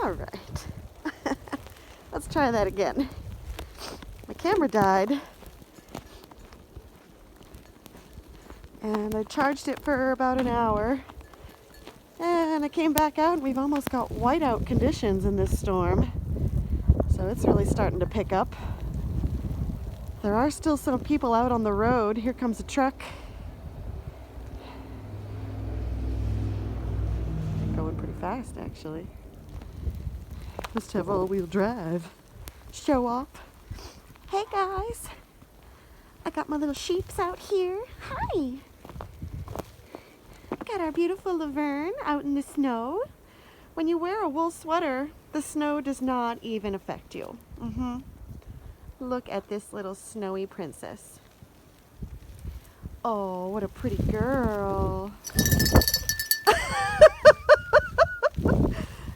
All right. Let's try that again. My camera died. And I charged it for about an hour. And I came back out and we've almost got whiteout conditions in this storm. So it's really starting to pick up. There are still some people out on the road. Here comes a truck. Going pretty fast, actually. Must have all-wheel drive. Show off. Hey guys, I got my little sheeps out here. Hi. Got our beautiful Laverne out in the snow. When you wear a wool sweater, the snow does not even affect you. Look at this little snowy princess. Oh, what a pretty girl.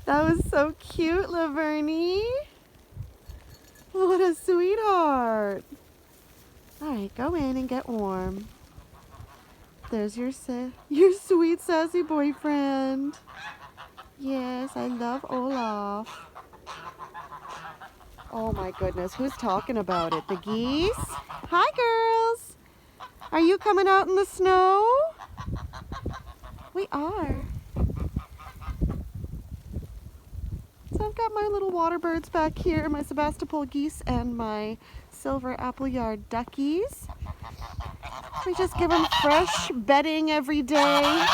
That was so cute, Laverne. What a sweetheart. All right, go in and get warm. There's your sweet, sassy boyfriend. Yes, I love Olaf. Oh my goodness, who's talking about it? The geese? Hi, girls. Are you coming out in the snow? We are. So I've got my little water birds back here, my Sebastopol geese and my silver Appleyard duckies. We just give them fresh bedding every day,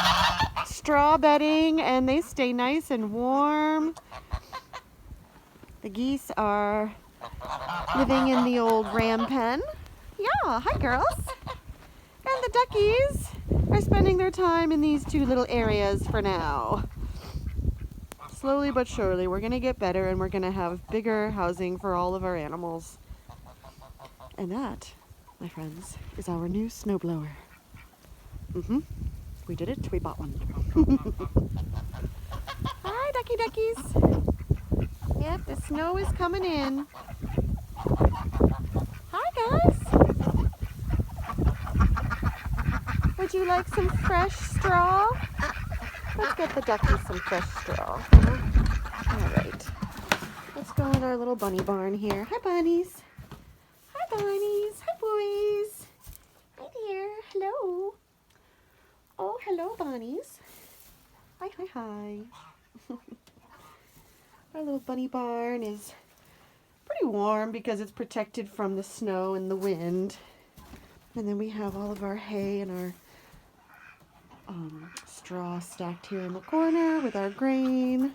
straw bedding, and they stay nice and warm. The geese are living in the old ram pen. Yeah, hi girls. And the duckies are spending their time in these two little areas for now. Slowly but surely, we're going to get better and we're going to have bigger housing for all of our animals. And that, my friends, is our new snowblower. We did it. We bought one. Hi, ducky duckies. Yep, the snow is coming in. Hi, guys. Would you like some fresh straw? Let's get the duckies some fresh straw. All right. Let's go in our little bunny barn here. Hi, bunnies. Hi, bunnies. Hi, boys. Hi there. Hello. Oh, hello, bunnies. Hi, hi, hi. Our little bunny barn is pretty warm because it's protected from the snow and the wind. And then we have all of our hay and our straw stacked here in the corner with our grain.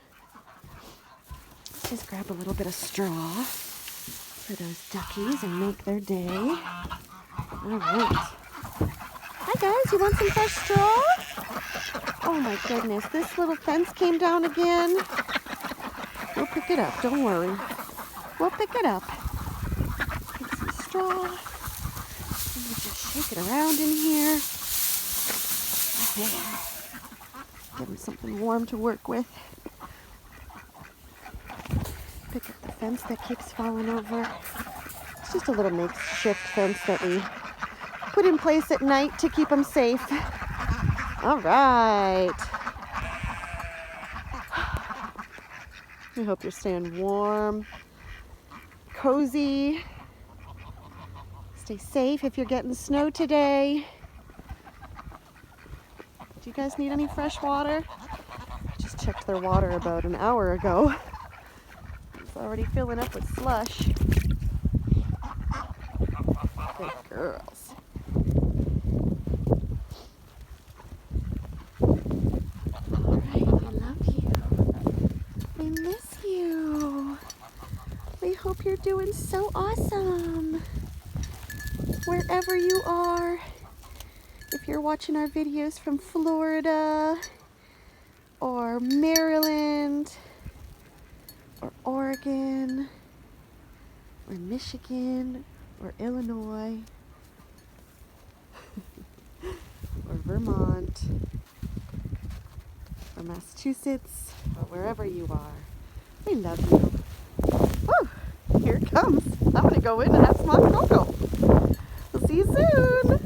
Let's just grab a little bit of straw for those duckies and make their day. All right. Hi guys, you want some fresh straw? Oh my goodness, this little fence came down again. We'll pick it up, don't worry. We'll pick it up. Get some straw. And we just shake it around in here. There. Give them something warm to work with. Pick up the fence that keeps falling over. It's just a little makeshift fence that we put in place at night to keep them safe. All right. I hope you're staying warm, cozy. Stay safe if you're getting snow today. Do you guys need any fresh water? I just checked their water about an hour ago. It's already filling up with slush. Good girls. All right, I love you. We miss you. We hope you're doing so awesome. Wherever you are. If you're watching our videos from Florida or Maryland or Oregon or Michigan or Illinois or Vermont or Massachusetts or wherever you are, we love you. Woo! Here it comes. I'm going to go in and have some hot cocoa. We'll see you soon.